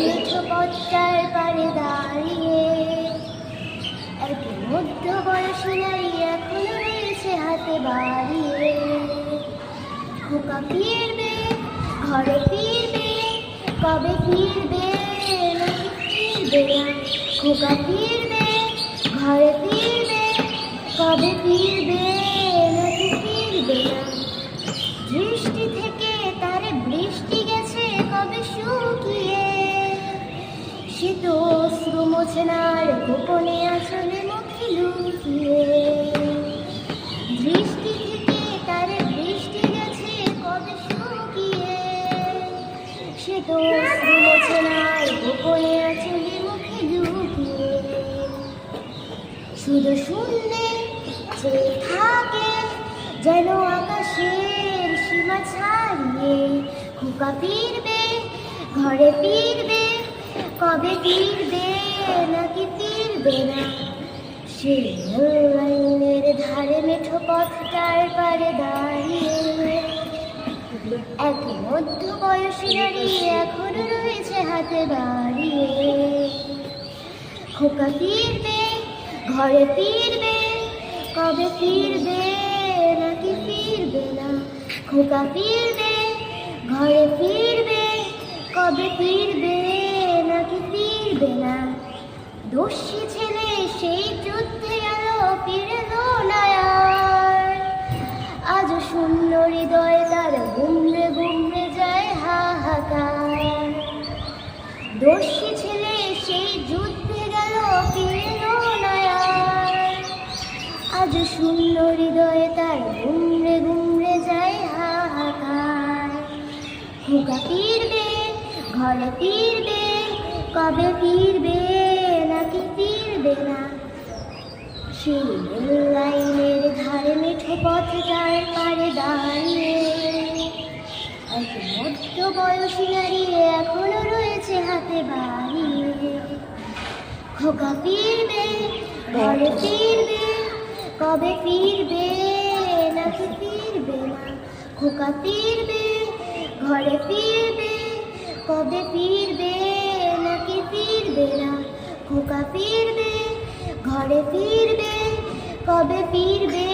মিঠো পথটার পারে দাঁড়িয়ে এক মধ্য বয়সী নারী এখনো রয়েছে হাতে বাড়িয়ে। খোকা ফিরবে, ঘরে ফিরবে, কবে ফিরবে নাকি ফিরবে না? খোকা ফিরবে, ঘরে ফিরবে, কবে ফিরবে নাকি ফিরবে না? দৃষ্টি থেকে তারে বৃষ্টি গেছে কবে শুকিয়ে, সে তো অশ্রু মোছে না আর গোপনে আসলে মুখে লুকিয়ে। দৃষ্টি থেকে তারে বৃষ্টি গেছে কবে শুকিয়ে, সে তো অশ্রু মোছে না আর গোপনে আসলে মুখে লুকিয়ে। শুধু শূন্যে চেয়ে থাকে যেন আকাশের সীমা ছাড়িয়ে। খোকা ফিরবে, ঘরে ফিরবে, কবে ফিরবে নাকি ফিরবে না? সে লাইনের ধারে মেঠো পথটার পারে দাঁড়িয়ে এক মধ্য বয়সী নারী এখনো রয়েছে হাতে বাড়িয়ে। খোকা ফিরবে, ঘরে ফিরবে, কবে ফিরবে নাকি ফিরবে না? খোকা ফিরবে, ঘরে ফিরবে, কবে ফিরবে নাকি ফিরবে না? দস্যি ছেলে সেই যুদ্ধে গেল, ফিরলো না আর। আজ শূন্য হৃদয় তার গুমড়ে গুমড়ে যায় হাহাকার। দস্যি ছেলে সেই যুদ্ধে গেল, ফিরলো না আর। আজ শূন্য হৃদয়ে তার গুমড়ে গুমড়ে যায় হাহাকার। খোকা ফিরবে, ঘরে ফিরবে, কবে ফিরবে নাকি ফিরবে না? সেই লাইনের ধারে মেঠো পথটার পারে দাঁড়িয়ে এক মধ্য বয়সী নারী এখনো রয়েছে হাতে বাড়িয়ে। খোকা ফিরবে, ঘরে ফিরবে, কবে ফিরবে নাকি ফিরবে না? খোকা ফিরবে, ঘরে ফিরবে, কবে ফিরবে নাকি ফিরবে না? খোকা ফিরবে, ঘরে ফিরবে, কবে ফিরবে